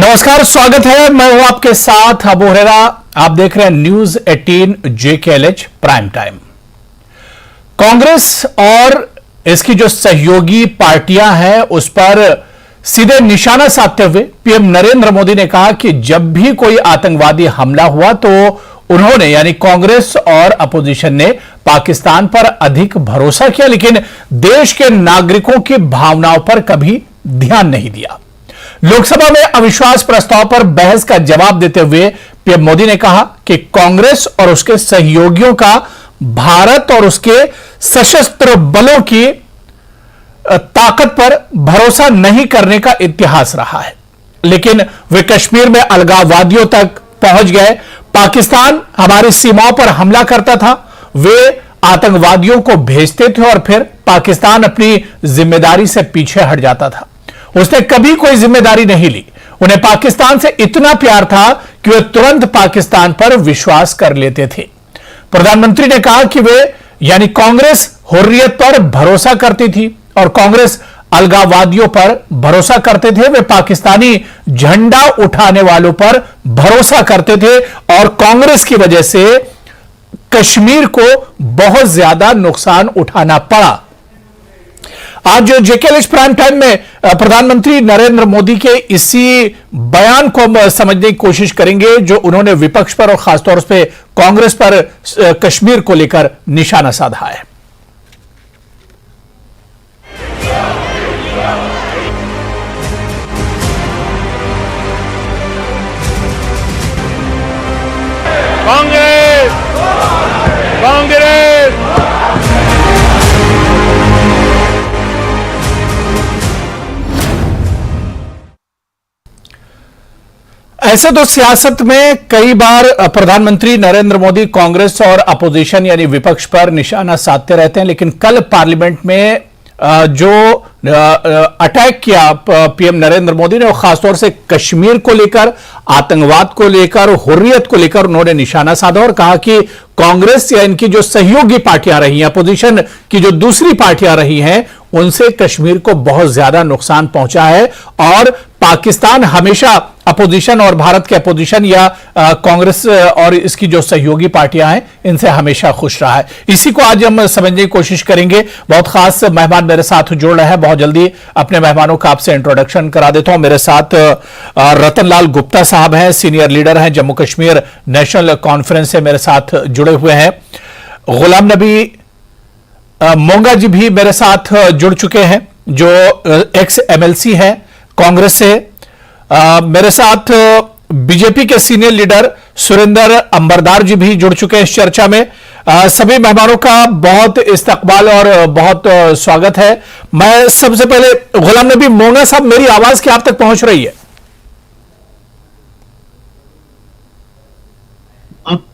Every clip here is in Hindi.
नमस्कार, स्वागत है। मैं हूं आपके साथ अबू हुरैरा। आप देख रहे हैं news 18 JKLH prime time. Congress और इसकी जो सहयोगी पार्टियां हैं उस पर सीधे निशाना साधते हुए पीएम नरेंद्र मोदी ने कहा कि जब भी कोई आतंकवादी हमला हुआ तो उन्होंने यानी कांग्रेस और अपोजिशन ने पाकिस्तान पर अधिक भरोसा किया, लेकिन देश के नागरिकों की भावनाओं पर कभी ध्यान नहीं दिया। लोकसभा में अविश्वास प्रस्ताव पर बहस का जवाब देते हुए पीएम मोदी ने कहा कि कांग्रेस और उसके सहयोगियों का भारत और उसके सशस्त्र बलों की ताकत पर भरोसा नहीं करने का इतिहास रहा है, लेकिन वे कश्मीर में अलगाववादियों तक पहुंच गए। पाकिस्तान हमारी सीमाओं पर हमला करता था, वे आतंकवादियों को भेजते थे और फिर पाकिस्तान अपनी जिम्मेदारी से पीछे हट जाता था। उसने कभी कोई जिम्मेदारी नहीं ली। उन्हें पाकिस्तान से इतना प्यार था कि वे तुरंत पाकिस्तान पर विश्वास कर लेते थे। प्रधानमंत्री ने कहा कि वे यानी कांग्रेस हुर्रियत पर भरोसा करती थी और कांग्रेस अलगाववादियों पर भरोसा करते थे। वे पाकिस्तानी झंडा उठाने वालों पर भरोसा करते थे और कांग्रेस की वजह से कश्मीर को बहुत ज्यादा नुकसान उठाना पड़ा। आज JKLH प्राइम टाइम में प्रधानमंत्री नरेंद्र मोदी के इसी बयान को हम समझने की कोशिश करेंगे जो उन्होंने विपक्ष पर और खासतौर पर कांग्रेस पर कश्मीर को लेकर निशाना साधा है। कांग्रेस कांग्रेस ऐसे तो सियासत में कई बार प्रधानमंत्री नरेंद्र मोदी कांग्रेस और अपोजिशन यानी विपक्ष पर निशाना साधते रहते हैं, लेकिन कल पार्लियामेंट में जो अटैक किया पीएम नरेंद्र मोदी ने, वो खासतौर से कश्मीर को लेकर, आतंकवाद को लेकर, हुर्रियत को लेकर उन्होंने निशाना साधा और कहा कि कांग्रेस या इनकी जो सहयोगी पार्टियां रही हैं, अपोजिशन की जो दूसरी पार्टियां रही हैं, उनसे कश्मीर को बहुत ज्यादा नुकसान पहुंचा है और पाकिस्तान हमेशा अपोजिशन और भारत के अपोजिशन या कांग्रेस और इसकी जो सहयोगी पार्टियां हैं इनसे हमेशा खुश रहा है। इसी को आज हम समझने की कोशिश करेंगे। बहुत खास मेहमान मेरे साथ जुड़ रहे हैं। बहुत जल्दी अपने मेहमानों का आपसे इंट्रोडक्शन करा देता हूं। मेरे साथ रतन लाल गुप्ता साहब हैं, सीनियर लीडर हैं, जम्मू कश्मीर नेशनल कॉन्फ्रेंस से मेरे साथ जुड़े हुए हैं। गुलाम नबी मोंगा जी भी मेरे साथ जुड़ चुके हैं, जो एक्स MLC हैं कांग्रेस से। मेरे साथ बीजेपी के सीनियर लीडर सुरेंद्र अंबरदार जी भी जुड़ चुके हैं इस चर्चा में। सभी मेहमानों का बहुत इस्तकबाल और बहुत स्वागत है। मैं सबसे पहले गुलाम नबी मोंगा साहब, मेरी आवाज क्या आप तक पहुंच रही है? आप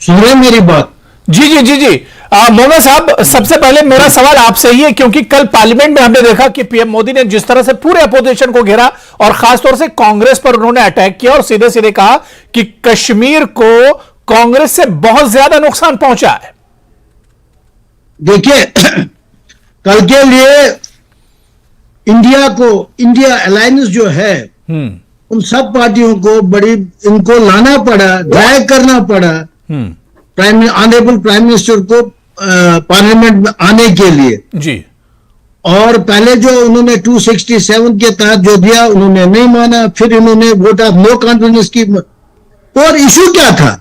सुन रहे हैं मेरी बात? जी जी जी जी। मोंगा साहब, सबसे पहले मेरा सवाल आपसे ही है, क्योंकि कल पार्लियामेंट में हमने देखा कि पीएम मोदी ने जिस तरह से पूरे अपोजिशन को घेरा और खासतौर से कांग्रेस पर उन्होंने अटैक किया और सीधे सीधे कहा कि कश्मीर को कांग्रेस से बहुत ज्यादा नुकसान पहुंचा है। देखिए, कल के लिए इंडिया अलायंस जो है, उन सब पार्टियों को इनको लाना पड़ा, ड्रैग करना पड़ा ऑनरेबल प्राइम मिनिस्टर को पार्लियामेंट में आने के लिए जी। और पहले जो उन्होंने 267 के तहत जो दिया उन्होंने नहीं माना, फिर इन्होंने वोट ऑफ नो कॉन्फिडेंस की। और इशू क्या था?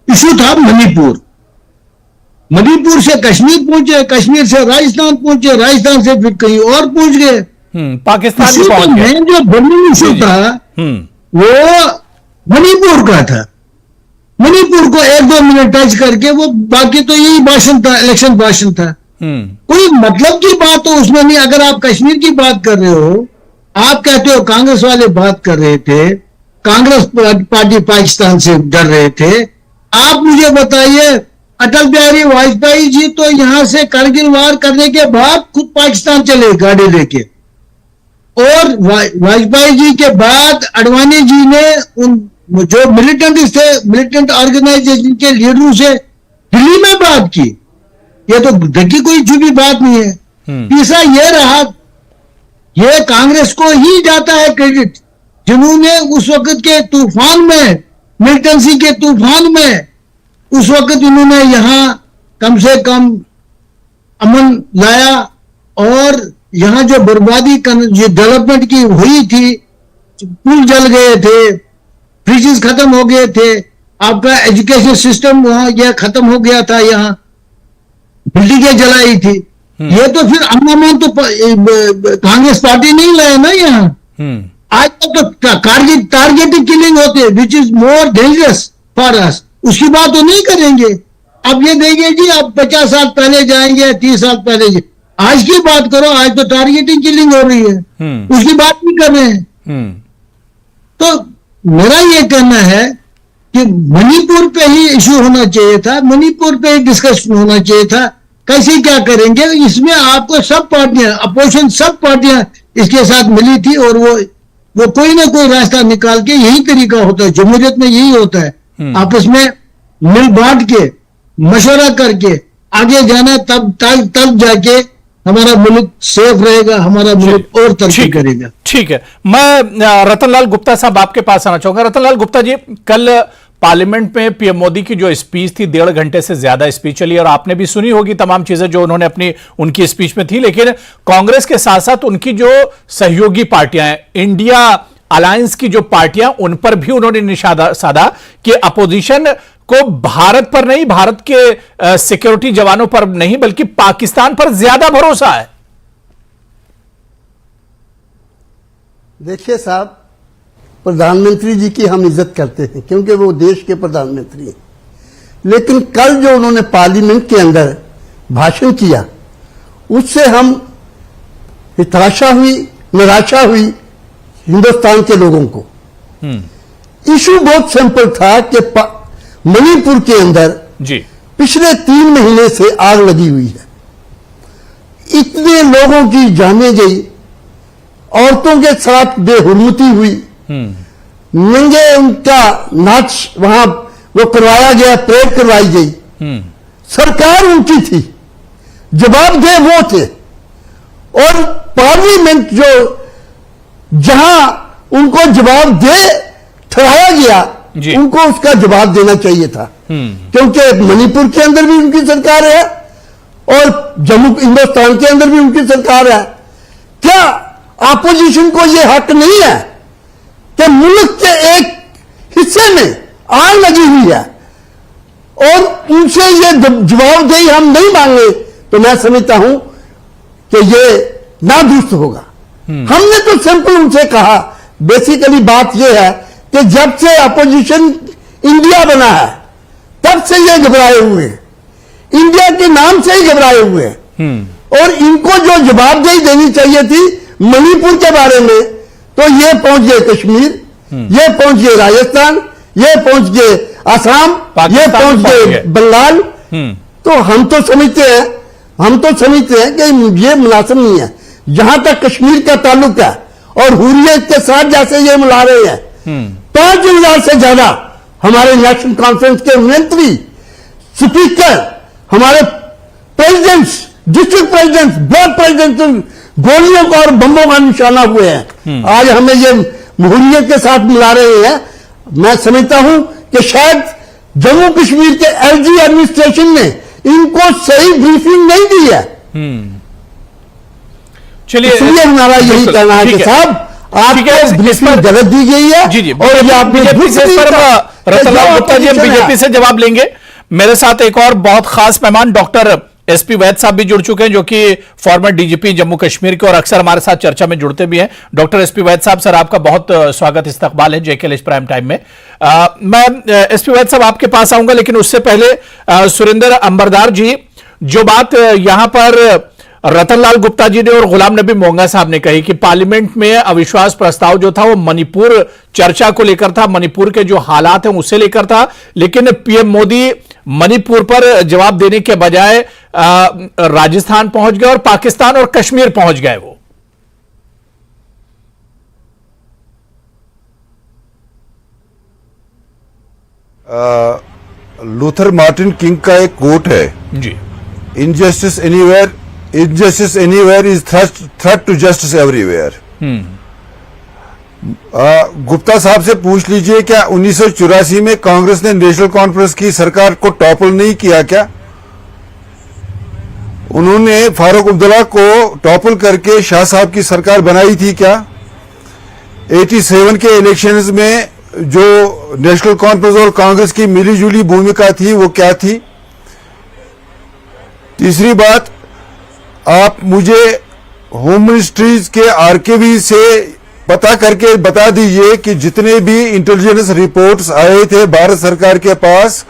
इशू था मणिपुर से कश्मीर पहुंचे, कश्मीर से राजस्थान पहुंचे, राजस्थान से फिर कहीं और पहुंच गए, पाकिस्तान में पहुंच गए। जो बर्निंग इशू था वो मणिपुर का था। मणिपुर को 1-2 मिनट टच करके वो बाकी तो यही भाषण था, इलेक्शन भाषण था। कोई मतलब की बात तो उसमें नहीं। अगर आप कश्मीर की बात कर रहे हो, आप कहते हो कांग्रेस वाले बात कर रहे थे, कांग्रेस पार्टी पाकिस्तान से डर रहे थे। आप मुझे बताइए, अटल बिहारी वाजपेयी जी तो यहां से करगिल वार करने के बाद खुद पाकिस्तान चले गाड़ी लेके, और वाजपेयी जी के बाद अडवाणी जी ने उन जो मिलिटेंट ऑर्गेनाइजेशन के लीडरों से दिल्ली में बात की। ये तो देखिए कोई झूठी बात नहीं है। तीसरा ये रहा, ये कांग्रेस को ही जाता है क्रेडिट जिन्होंने उस वक्त के तूफान में, मिलिटेंसी के तूफान में, उस वक्त इन्होंने यहां कम से कम अमन लाया। और यहां जो बर्बादी जो डेवलपमेंट की हुई थी, पुल जल गए थे, ब्रिजेस खत्म हो गए थे, आपका एजुकेशन सिस्टम वहां यह खत्म हो गया था, यहां बिल्डिंगें जलाई थी। ये तो फिर अमन तो कांग्रेस पार्टी नहीं लाए ना यहाँ। आज तक तो टारगेटेड किलिंग होते हैं, which is more dangerous for us. उसकी बात तो नहीं करेंगे। अब ये देंगे जी आप 50 साल पहले जाएंगे, 30 साल पहले जाएंगे। आज की बात करो, आज तो टारगेटिंग किलिंग हो रही है, उसकी बात नहीं कर रहे हैं। तो मेरा ये कहना है कि मणिपुर पे ही इशू होना चाहिए था, मणिपुर पे ही डिस्कशन होना चाहिए था। कैसे क्या करेंगे, इसमें आपको सब पार्टियां, अपोजिशन सब पार्टियां इसके साथ मिली थी, और वो कोई ना कोई रास्ता निकाल के, यही तरीका होता है जमहूरियत में, यही होता है आपस में मिल बांट के मशवरा करके आगे जाना, तब जाके हमारा मुल्क सेफ रहेगा, हमारा मुल्क और तरक्की करेगा। ठीक है, मैं रतनलाल गुप्ता साहब आपके पास आना चाहूंगा। रतनलाल गुप्ता जी, कल पार्लियामेंट में पीएम मोदी की जो स्पीच थी, 1.5 घंटे से ज्यादा स्पीच चली, और आपने भी सुनी होगी तमाम चीजें जो उन्होंने उनकी स्पीच में थी। लेकिन कांग्रेस के साथ साथ उनकी जो सहयोगी पार्टियां हैं, इंडिया अलायंस की जो पार्टियां, उन पर भी उन्होंने निशाना साधा कि अपोजिशन को भारत पर नहीं, भारत के सिक्योरिटी जवानों पर नहीं, बल्कि पाकिस्तान पर ज्यादा भरोसा है। देखिए साहब, प्रधानमंत्री जी की हम इज्जत करते हैं क्योंकि वो देश के प्रधानमंत्री हैं, लेकिन कल जो उन्होंने पार्लियामेंट के अंदर भाषण किया, उससे हम निराशा हुई हिंदुस्तान के लोगों को। इशू बहुत सिंपल था कि मणिपुर के अंदर जी पिछले 3 महीने से आग लगी हुई है, इतने लोगों की जानें गई, औरतों के साथ बेहुरमती हुई, नंगे उनका नाच वहां वो करवाया गया, परेड करवाई गई। सरकार उनकी थी, जवाबदेह वो थे, और पार्लियामेंट जो जहां उनको जवाब दे ठहराया गया, उनको उसका जवाब देना चाहिए था, क्योंकि मणिपुर के अंदर भी उनकी सरकार है और जम्मू हिंदुस्तान के अंदर भी उनकी सरकार है। क्या अपोजिशन को यह हक नहीं है कि मुल्क के एक हिस्से में आग लगी हुई है और उनसे ये जवाबदेही हम नहीं मांगे, तो मैं समझता हूं कि ये नादुरुस्त होगा। हमने तो सिंपल उनसे कहा, बेसिकली बात यह है कि जब से अपोजिशन इंडिया बना है, तब से ये घबराए हुए हैं, इंडिया के नाम से ही घबराए हुए हैं, और इनको जो जवाबदेही देनी चाहिए थी मणिपुर के बारे में, तो ये पहुंच गए कश्मीर, ये पहुंच गए राजस्थान, ये पहुंच गए असम, ये पहुंच गए बंगाल। तो हम तो समझते हैं कि ये मुनासिब नहीं है। जहां तक कश्मीर का ताल्लुक है और हुर्रियत के साथ जैसे ये मिला रहे हैं, 5,000 से ज्यादा हमारे नेशनल कॉन्फ्रेंस के मंत्री, स्पीकर, हमारे presidents, district presidents, block presidents गोलियों का और बम्बों का निशाना हुए हैं। आज हमें ये हुर्रियत के साथ मिला रहे हैं। मैं समझता हूं कि शायद जम्मू कश्मीर के एलजी एडमिनिस्ट्रेशन ने इनको सही ब्रीफिंग नहीं दी है। चलिए, इसलिए हमारा यही कहना है कि साहब आपको ब्रीफिंग गलत दी गई है। जी और बीजेपी से रतनलाल गुप्ता जी, हम बीजेपी से जवाब लेंगे। मेरे साथ एक और बहुत खास मेहमान डॉक्टर एसपी वैद साहब भी जुड़ चुके हैं, जो कि फॉर्मर डीजीपी जम्मू कश्मीर के और अक्सर हमारे साथ चर्चा में जुड़ते भी हैं। डॉक्टर एसपी वैद साहब, सर आपका बहुत स्वागत, इस्तकबाल है जेकेएलएच प्राइम टाइम में। मैं एसपी वैद साहब आपके पास आऊंगा, लेकिन उससे पहले सुरेंद्र अंबरदार जी, जो बात यहां पर रतनलाल गुप्ता जी ने और गुलाम नबी मोंगा साहब ने कही कि पार्लियामेंट में अविश्वास प्रस्ताव जो था वो मणिपुर चर्चा को लेकर था, मणिपुर के जो हालात हैं उसे लेकर था, लेकिन पीएम मोदी मणिपुर पर जवाब देने के बजाय राजस्थान पहुंच गए और पाकिस्तान और कश्मीर पहुंच गए। वो लूथर मार्टिन किंग का एक कोट है जी, injustice anywhere is threat to justice everywhere. Gupta साहब से पूछ लीजिए, क्या 1984 में कांग्रेस ने नेशनल कॉन्फ्रेंस की सरकार को टॉपल नहीं किया? क्या उन्होंने फारूक अब्दुल्ला को टॉपल करके शाह साहब की सरकार बनाई थी? क्या 87 के इलेक्शंस में जो नेशनल कॉन्फ्रेंस और कांग्रेस की मिलीजुली भूमिका थी वो क्या थी? तीसरी बात, आप मुझे होम मिनिस्ट्रीज के आर्काइव से पता करके बता दीजिए कि जितने भी इंटेलिजेंस रिपोर्ट्स आए थे भारत सरकार के पास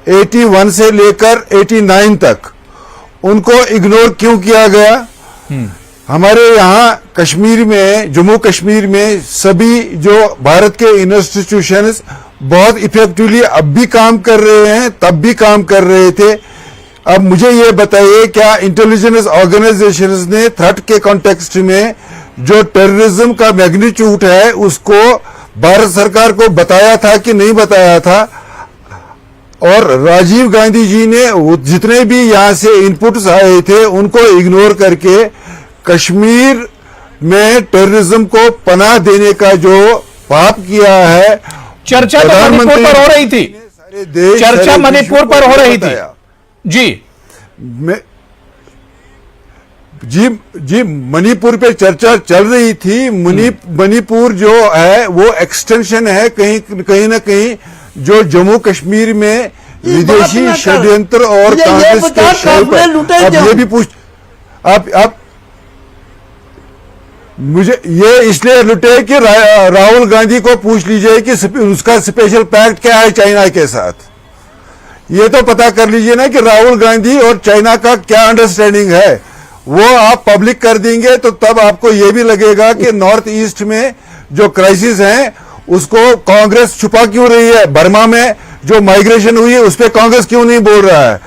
81 से लेकर 89 तक, उनको इग्नोर क्यों किया गया? हमारे यहाँ कश्मीर में, जम्मू कश्मीर में सभी जो भारत के इंस्टीट्यूशंस बहुत इफेक्टिवली अब भी काम कर रहे हैं, तब भी काम कर रहे थे। अब मुझे ये बताइए, क्या इंटेलिजेंस ऑर्गेनाइजेशंस ने थ्रेट के कॉन्टेक्स्ट में जो टेररिज्म का मैग्नीट्यूड है उसको भारत सरकार को बताया था कि नहीं बताया था? और राजीव गांधी जी ने जितने भी यहां से इनपुट्स आए थे उनको इग्नोर करके कश्मीर में टेररिज्म को पनाह देने का जो पाप किया है, चर्चा तो मणिपुर पर हो रही थी, चर्चा मणिपुर पर हो रही थी जी मणिपुर पे चर्चा चल रही थी। मणिपुर जो है वो एक्सटेंशन है कहीं ना कहीं जो जम्मू कश्मीर में विदेशी षड्यंत्र और कांग्रेस के शव पर। अब ये भी पूछ, आप मुझे ये इसलिए लुटे कि राहुल गांधी को पूछ लीजिए कि उसका स्पेशल पैक्ट क्या है चाइना के साथ। ये तो पता कर लीजिए ना कि राहुल गांधी और चाइना का क्या अंडरस्टैंडिंग है। वो आप पब्लिक कर देंगे तो तब आपको ये भी लगेगा कि नॉर्थ ईस्ट में जो क्राइसिस है उसको कांग्रेस छुपा क्यों रही है। बर्मा में जो माइग्रेशन हुई है उस पर कांग्रेस क्यों नहीं बोल रहा है।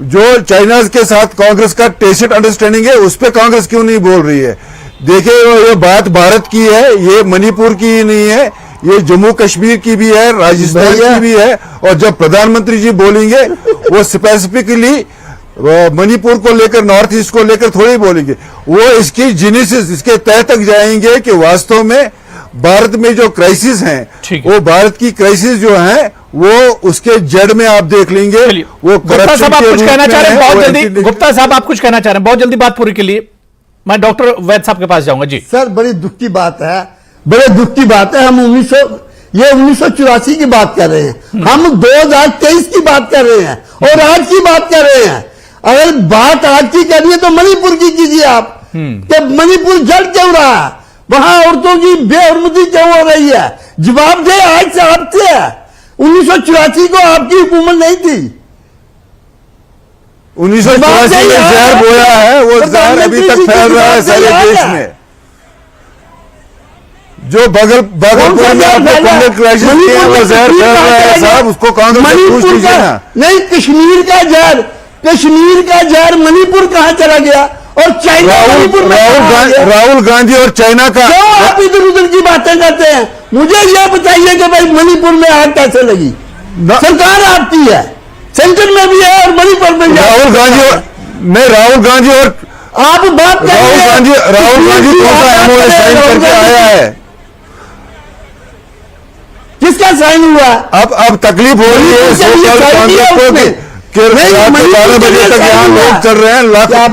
जो चाइना के साथ कांग्रेस का टेसिट अंडरस्टैंडिंग है उस पर कांग्रेस क्यों नहीं बोल रही है। देखिए, ये बात भारत की है, ये मणिपुर की ही नहीं है, ये जम्मू कश्मीर की भी है, राजस्थान की भी है। और जब प्रधानमंत्री जी बोलेंगे वो स्पेसिफिकली मणिपुर को लेकर, नॉर्थ ईस्ट को लेकर थोड़ी बोलेंगे, वो इसकी जेनेसिस, इसके तह तक जाएंगे कि वास्तव में भारत में जो क्राइसिस हैं वो भारत की क्राइसिस जो है वो उसके जड़ में आप देख लेंगे। वो गुप्ता साहब आप कुछ कहना चाह रहे हैं बहुत जल्दी, गुप्ता साहब आप कुछ कहना चाह रहे हैं बहुत जल्दी, बात पूरी के लिए मैं डॉक्टर वैद साहब के पास जाऊंगा। जी सर, बड़ी दुख की बात है, बड़े दुख की बात है। हम 1984 की बात कर रहे हैं, हम 2023 की बात कर रहे हैं और आज की बात कर रहे हैं। अगर बात आज की करनी है तो मणिपुर की कीजिए आप, कि मणिपुर जल क्यों रहा है, वहां औरतों की बेहरमती क्यों हो रही है। जवाब दे, आज से आपसे है। 1984 को आपकी हुकूमत नहीं थी, 1984 में जहर बोया है, वो जहर अभी तक फैल रहा है सारे देश में। जो भागलपुर में आपने कांग्रेस क्राइसिस किया वो जहर फैल रहा है साहब, उसको कांग्रेस से पूछ लीजिए ना। नहीं, कश्मीर का जहर मणिपुर कहां चला गया और चाइना मणिपुर में राहुल गांधी और चाइना का क्यों आप इधर उधर की बातें करते हैं। मुझे यह बताइए कि भाई मणिपुर में आग कैसे लगी। सरकार आपकी है, सेंटर में भी है और मणिपुर में राहुल गांधी और आप बात कर राहुल गांधी कौन सा एमओयू साइन करके आया है, किसका साइन हुआ। अब तकलीफ हो रही है रात 12 बजे तक यहाँ लोग चल रहे हैं, लाखों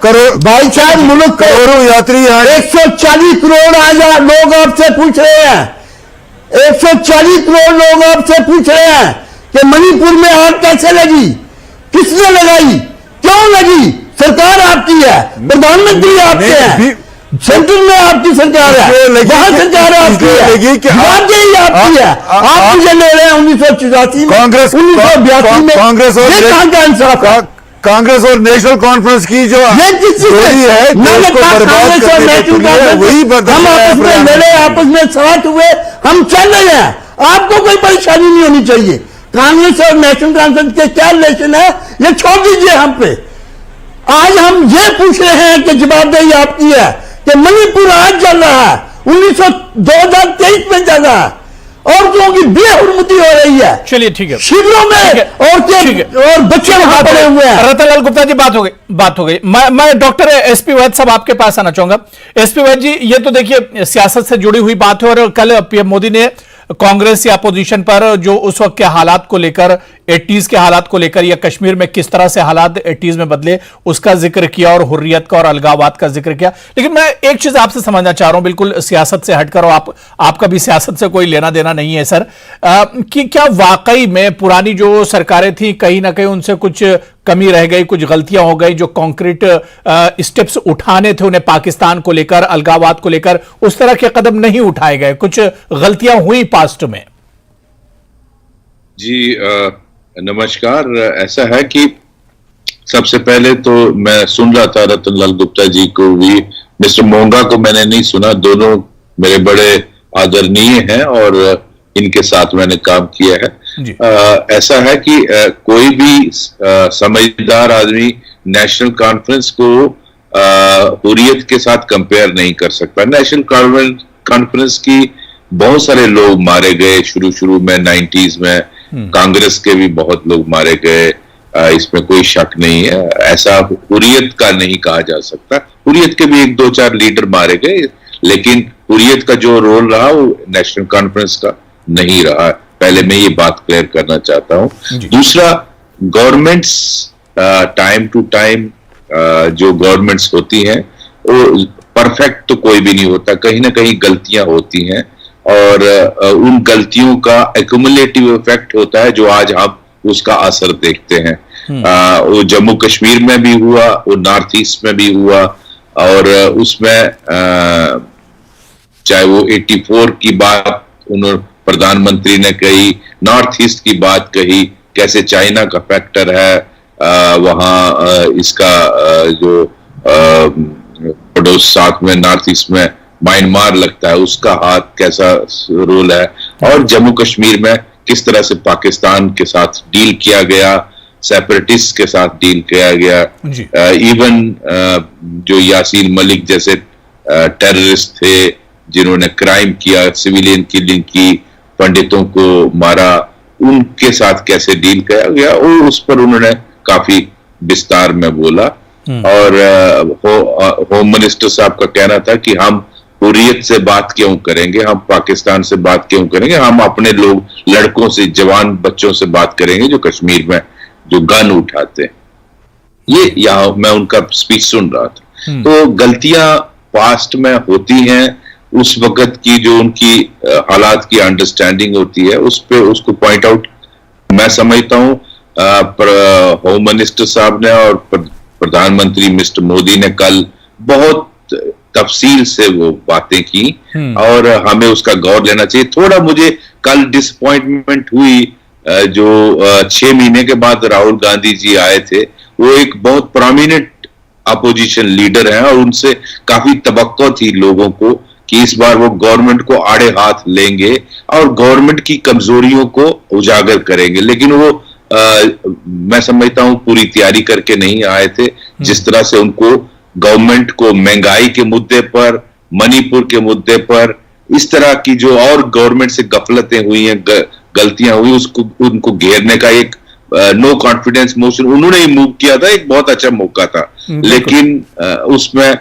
करोड़ भाई साहब, मुल्क करोड़ों यात्री यहाँ 140 करोड़ आज लोग आपसे पूछ रहे हैं, 140 करोड़ लोग आपसे पूछ रहे हैं कि मणिपुर में आग कैसे लगी, किसने लगाई, क्यों लगी। सरकार आपकी है, प्रधानमंत्री आपके हैं, सेंटर में आपकी सरकार है, वहां सरकार आपकी है, आपकी है। आप मुझे ले रहे हैं 1984 में, कांग्रेस 1982 में, कांग्रेस और नेशनल कॉन्फ्रेंस की जो जोड़ी है कांग्रेस और नेशनल कॉन्फ्रेंस हम आपस में लड़े, आपस में साथ हुए, हम चल रहे हैं। आपको कोई परेशानी नहीं होनी चाहिए। कांग्रेस और नेशनल कॉन्फ्रेंस के क्या रिलेशन है ये छोड़ दीजिए हम पे। आज हम ये पूछ रहे हैं कि जवाबदेही आपकी है कि मणिपुर आज चल रहा है, 2023 में चल रहा है औरतों की बेहुरमती हो रही है। चलिए ठीक है, शिविरों में ठीक है, औरतें और बच्चे वहां पड़े हुए हैं। रतनलाल गुप्ता जी, बात हो गई। मैं डॉक्टर एसपी वैद साहब आपके पास आना चाहूंगा। एसपी वैद जी, ये तो देखिए सियासत से जुड़ी हुई बात है, और कल पीएम मोदी ने कांग्रेस या अपोजिशन पर जो उस वक्त के हालात को लेकर, 80s के हालात को लेकर, या कश्मीर में किस तरह से हालात 80s में बदले, उसका जिक्र किया, और हुर्रियत का और अलगाववाद का जिक्र किया। लेकिन मैं एक चीज आपसे समझना चाह रहा हूं, बिल्कुल सियासत से हटकर, और आपका भी सियासत से कोई लेना देना नहीं है सर, कि क्या वाकई में पुरानी जो सरकारें थी, कहीं ना कहीं उनसे कुछ कमी रह गई, कुछ गलतियां हो गई, जो कॉन्क्रीट स्टेप्स उठाने थे उन्हें पाकिस्तान को लेकर, अलगाववाद को लेकर, उस तरह के कदम नहीं उठाए गए, कुछ गलतियां हुई पास्ट में? जी नमस्कार। ऐसा है कि सबसे पहले तो मैं सुन रहा था रतनलाल गुप्ता जी को भी, मिस्टर मोंगा को मैंने नहीं सुना। दोनों मेरे बड़े आदरणीय हैं और इनके साथ मैंने काम किया है। ऐसा है कि कोई भी समझदार आदमी नेशनल कॉन्फ्रेंस को हुर्रियत के साथ कंपेयर नहीं कर सकता। नेशनल कॉन्फ्रेंस की बहुत सारे लोग मारे गए शुरू में 90s में, कांग्रेस के भी बहुत लोग मारे गए, इसमें कोई शक नहीं है। ऐसा हुर्रियत का नहीं कहा जा सकता। हुर्रियत के भी 1-2-4 लीडर मारे गए, लेकिन हुर्रियत का जो रोल रहा वो नेशनल कॉन्फ्रेंस का नहीं रहा। पहले मैं ये बात क्लियर करना चाहता हूं। दूसरा, गवर्नमेंट्स टाइम टू टाइम जो गवर्नमेंट्स होती हैं वो परफेक्ट तो कोई भी नहीं होता, कहीं ना कहीं गलतियां होती हैं, और उन गलतियों का एक्यूमुलेटिव इफेक्ट होता है जो आज हम उसका असर देखते हैं। वो जम्मू कश्मीर में भी हुआ, वो नॉर्थ ईस्ट में भी हुआ, और उसमें चाहे वो 84 की बात उन्होंने प्रधानमंत्री ने कही, नॉर्थ ईस्ट की बात कही, कैसे चाइना का फैक्टर है वहां, इसका जो पड़ोस साथ में नॉर्थ ईस्ट में म्यांमार लगता है, उसका हाथ कैसा रोल है, और जम्मू कश्मीर में किस तरह से पाकिस्तान के साथ डील किया गया, सेपरेटिस्ट के साथ डील किया गया। इवन जो यासीन मलिक जैसे टेररिस्ट थे जिन्होंने क्राइम किया, सिविलियन किलिंग की, पंडितों को मारा, उनके साथ कैसे डील किया गया, और उस पर उन्होंने काफी विस्तार में बोला। और होम मिनिस्टर साहब का कहना था कि हम हुर्रियत से बात क्यों करेंगे, हम पाकिस्तान से बात क्यों करेंगे, हम अपने लोग, लड़कों से, जवान बच्चों से बात करेंगे जो कश्मीर में जो गन उठाते हैं। ये यहाँ मैं उनका स्पीच सुन रहा था। तो गलतियां पास्ट में होती हैं, उस वक्त की जो उनकी हालात की अंडरस्टैंडिंग होती है उस पे उसको पॉइंट आउट मैं समझता हूं। होम मिनिस्टर साहब ने और प्रधानमंत्री मिस्टर मोदी ने कल बहुत तफसील से वो बातें की, और हमें उसका गौर लेना चाहिए। थोड़ा मुझे कल डिसअपॉइंटमेंट हुई, जो 6 महीने के बाद राहुल गांधी जी आए थे, वो एक बहुत प्रोमिनेंट अपोजिशन लीडर हैं, और उनसे काफी तवक्को थी लोगों को कि इस बार वो गवर्नमेंट को आड़े हाथ लेंगे और गवर्नमेंट की कमजोरियों को उजागर करेंगे। लेकिन वो मैं समझता हूं पूरी तैयारी करके नहीं आए थे। जिस तरह से उनको गवर्नमेंट को महंगाई के मुद्दे पर, मणिपुर के मुद्दे पर, इस तरह की जो और गवर्नमेंट से गफलतें हुई हैं, गलतियां हुई, उसको उनको घेरने का एक नो कॉन्फिडेंस मोशन उन्होंने ही मूव किया था। एक बहुत अच्छा मौका था, लेकिन उसमें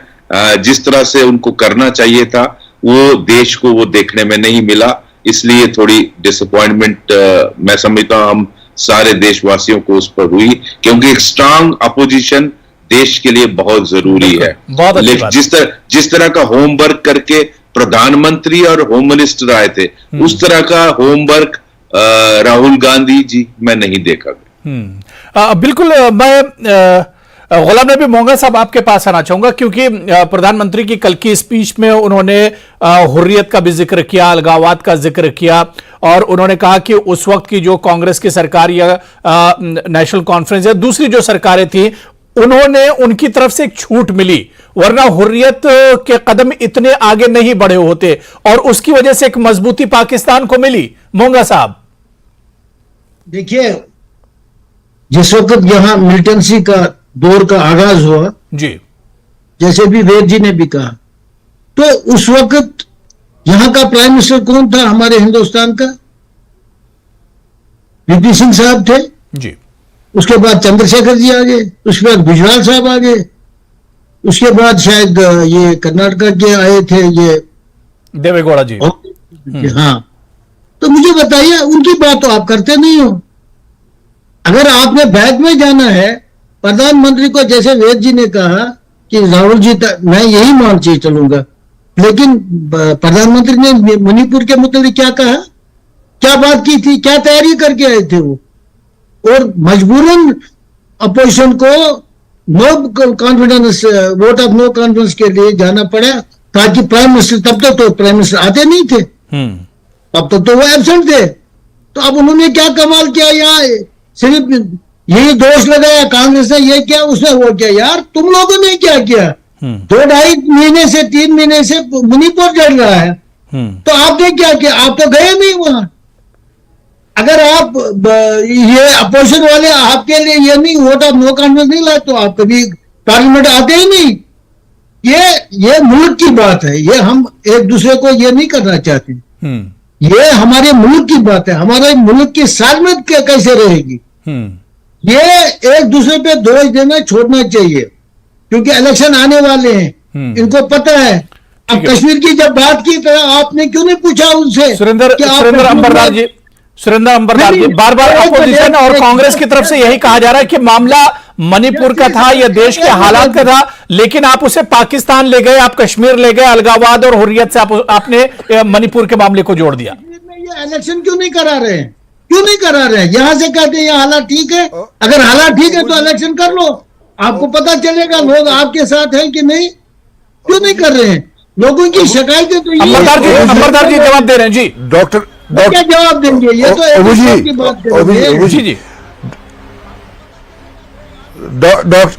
जिस तरह से उनको करना चाहिए था वो देश को वो देखने में नहीं मिला। इसलिए थोड़ी डिसअपॉइंटमेंट मैं समझता हूं हम सारे देशवासियों को उस पर हुई, क्योंकि एक स्ट्रांग अपोजिशन देश के लिए बहुत जरूरी है। लेकिन जिस तरह का होमवर्क करके प्रधानमंत्री और होम मिनिस्टर आए थे, उस तरह का होमवर्क राहुल गांधी जी मैं नहीं देखा। बिल्कुल। मैं गुलाम नबी मोंगा साहब आपके पास आना चाहूंगा, क्योंकि प्रधानमंत्री की कल की स्पीच में उन्होंने हुर्रियत का भी जिक्र किया, अलगाववाद का जिक्र किया, और उन्होंने कहा कि उस वक्त की जो कांग्रेस की सरकार या नेशनल कॉन्फ्रेंस या दूसरी जो सरकारें थी, उन्होंने उनकी तरफ से एक छूट मिली, वरना हुर्रियत के कदम इतने आगे नहीं बढ़े होते, और उसकी वजह से एक मजबूती पाकिस्तान को मिली। मोंगा साहब देखिए, जिस वक्त यहां मिलिटेंसी का दौर का आगाज हुआ जी, जैसे भी वेद जी ने भी कहा, तो उस वक्त यहां का प्राइम मिनिस्टर कौन था हमारे हिंदुस्तान का? वीपी सिंह साहब थे। जी। उसके बाद चंद्रशेखर जी आ गए, उसके बाद गुजराल साहब आ गए, उसके बाद शायद ये कर्नाटका के आए थे ये देवेगौड़ा जी। हाँ, तो मुझे बताइए, उनकी बात तो आप करते नहीं हो। अगर आपने बैक में जाना है, प्रधानमंत्री को जैसे वेद जी ने कहा कि राहुल जी मैं यही मान के चलूंगा, लेकिन प्रधानमंत्री ने मणिपुर के मुताबिक क्या कहा, क्या बात की थी, क्या तैयारी करके आए थे वो, और मजबूरन अपोजिशन को no confidence vote of no confidence के लिए जाना पड़ा, ताकि प्राइम मिनिस्टर, तब तक तो प्राइम मिनिस्टर आते नहीं थे, तब तक तो वो एब्सेंट थे। तो अब उन्होंने क्या कमाल किया, यहाँ सिर्फ यही दोष लगाया कांग्रेस ने ये किया उसने वो किया। यार तुम लोगों ने क्या किया? 2-2.5 महीने से 3 महीने से मणिपुर जड़ रहा है, तो आपने क्या किया? आप तो गए नहीं वहां। अगर आप ये अपोजिशन वाले आपके लिए ये नहीं वोट ऑफ नो कॉन्फिडेंस नहीं लाए, तो आप कभी पार्लियामेंट आते ही नहीं। ये मुल्क की बात है, ये हम एक दूसरे को ये नहीं करना चाहते। ये हमारे मुल्क की बात है, हमारे मुल्क की सालमत कैसे रहेगी, ये एक दूसरे पे दोष देना छोड़ना चाहिए, क्योंकि इलेक्शन आने वाले हैं, इनको पता है। अब कश्मीर की जब बात की तो आपने क्यों नहीं पूछा उनसे? सुरेंद्र अंबरदार जी, बार बार अपोजिशन और कांग्रेस की तरफ से यही कहा जा रहा है कि मामला मणिपुर का था, यह देश के हालात का था, लेकिन आप उसे पाकिस्तान ले गए, आप कश्मीर ले गए, अलगाववाद और हुर्रियत से आपने मणिपुर के मामले को जोड़ दिया। ये इलेक्शन क्यों नहीं करा रहे हैं? क्यों नहीं करा रहे हैं? यहां से कहते हैं यहाँ हालात ठीक है, अगर हालात ठीक है तो इलेक्शन कर लो, आपको पता चलेगा लोग आपके साथ हैं कि नहीं। क्यों नहीं कर रहे हैं? लोगों की शिकायतें तो अंबरदार जी जवाब दे रहे हैं जी। डॉक्टर क्या जवाब देंगे? ये तो की बात जी।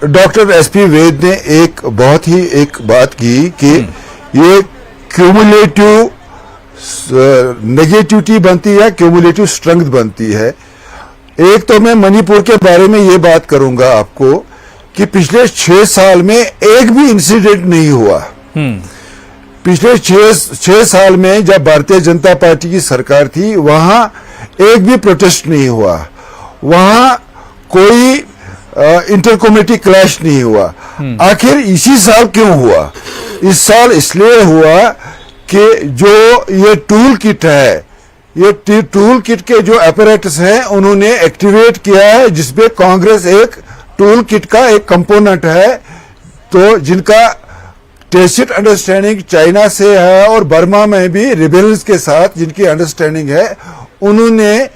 डॉक्टर एसपी वेद ने एक बहुत ही एक बात की कि ये क्यूमुलेटिव नेगेटिविटी बनती है, क्यूमुलेटिव स्ट्रेंथ बनती है। एक तो मैं मणिपुर के बारे में ये बात करूंगा आपको कि पिछले 6 साल में एक भी इंसिडेंट नहीं हुआ। पिछले 6 साल में जब भारतीय जनता पार्टी की सरकार थी, वहां एक भी प्रोटेस्ट नहीं हुआ, वहां कोई इंटर कम्युनिटी क्लैश नहीं हुआ। आखिर इसी साल क्यों हुआ? इस साल इसलिए हुआ कि जो ये टूल किट है, ये टूल किट के जो अपैरेटस हैं उन्होंने एक्टिवेट किया है, जिसमें कांग्रेस एक टूल किट का एक कंपोनेंट है, तो जिनका टेसिट अंडरस्टैंडिंग चाइना से है और बर्मा में भी रिबेल्स के साथ जिनकी अंडरस्टैंडिंग है, उन्होंने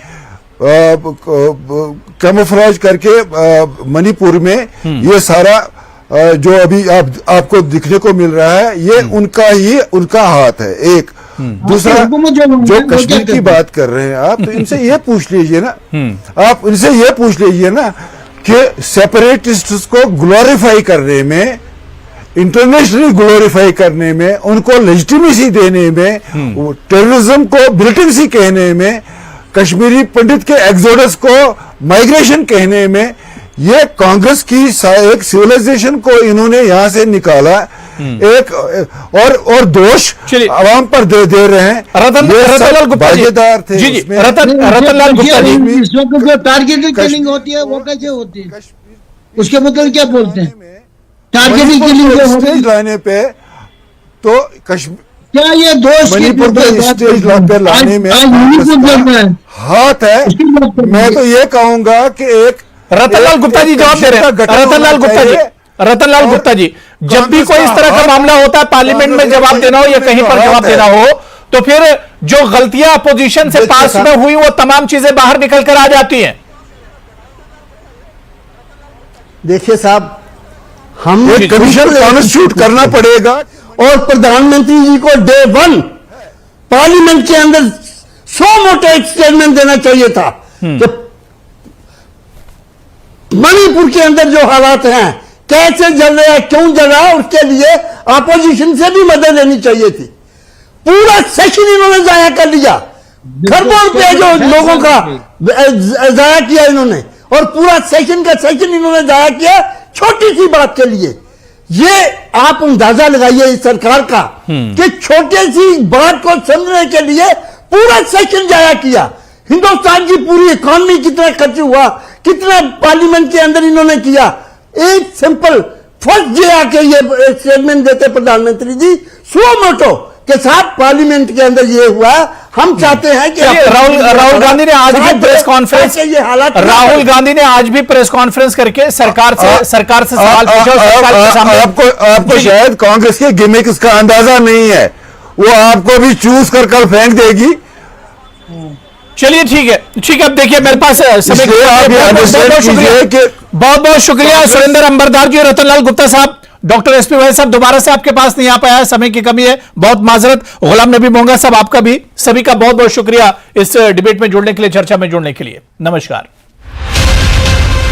कैमोफ्लेज करके मणिपुर में ये सारा जो अभी आपको दिखने को मिल रहा है, ये उनका हाथ है। एक दूसरा जो कश्मीर की बात कर रहे हैं आप, तो इनसे ये पूछ लीजिए ना, आप इनसे ये पूछ लीजिए ना कि सेपरेटिस्ट्स को ग्लोरीफाई करने में, इंटरनेशनली ग्लोरीफाई करने में, उनको लेजिटिमेसी देने में, टेररिज्म को मिलिटेंसी कहने में, कश्मीरी पंडित के एक्सोडस को माइग्रेशन कहने में, ये कांग्रेस की एक सिविलाइजेशन को इन्होंने यहां से निकाला, एक और दोष आवाम पर दे रहे हैं। रतनलाल गुप्ता जी थे जी रतनलाल गुप्ता जी, जो टारगेटेड किलिंग होती है वो कैसे होती है, उसके मतलब क्या बोलते हैं? टारगेटेड किलिंग जो लाने पे तो क्या ये दोष मणिपुर को स्टेज पे लाने में हाथ है। मैं तो ये कहूंगा कि एक रतनलाल गुप्ता जी जवाब दे रहे हैं। रतनलाल गुप्ता जी, जब भी कोई इस तरह का मामला होता है, पार्लियामेंट में जवाब देना हो या कहीं पर जवाब देना हो, तो फिर जो गलतियां अपोजिशन से पास में हुई वो तमाम चीजें बाहर निकल कर आ जाती हैं। देखिए साहब, हम कमीशन कॉन्स्टिट्यूट करना पड़ेगा और प्रधानमंत्री जी को डे 1 पार्लियामेंट के अंदर 100 मोटा एक स्टेटमेंट देना चाहिए था कि मणिपुर के अंदर जो हालात हैं, कैसे जल रहा है, क्यों जल रहा है, उसके लिए अपोजिशन से भी मदद लेनी चाहिए थी। पूरा सेशन इन्होंने जाया कर लिया, खरबों रुपया जो लोगों का जाया किया इन्होंने, और पूरा सेशन का सेशन इन्होंने जाया किया छोटी सी बात के लिए। ये आप अंदाजा लगाइए इस सरकार का कि छोटी सी बात को समझने के लिए पूरा सेशन जाया किया। हिंदुस्तान की पूरी इकॉनमी कितना खर्च हुआ, कितना पार्लियामेंट के अंदर इन्होंने किया। एक सिंपल फर्स्ट डे आके ये स्टेटमेंट देते प्रधानमंत्री जी सुओ मोटो के साथ पार्लियामेंट के अंदर ये हुआ। हम चाहते हैं कि राहुल गांधी ने आज भी प्रेस कॉन्फ्रेंस राहुल गांधी ने आज भी प्रेस कॉन्फ्रेंस करके सरकार से सवाल पूछा। सरकार के सामने आपको शायद कांग्रेस के गिमिक्स का अंदाजा नहीं है, वो आपको भी चूज कर कल फेंक देगी। चलिए ठीक है। अब देखिए मेरे पास समय बहुत बहुत शुक्रिया सुरेंद्र अंबरदार जी, रतनलाल गुप्ता साहब, डॉक्टर एसपी भाई साहब दोबारा से आपके पास नहीं आ पाया, समय की कमी है, बहुत माजरत। गुलाम नबी मोंगा साहब आपका भी, सभी का बहुत बहुत शुक्रिया इस डिबेट में जुड़ने के लिए, चर्चा में जुड़ने के लिए। नमस्कार।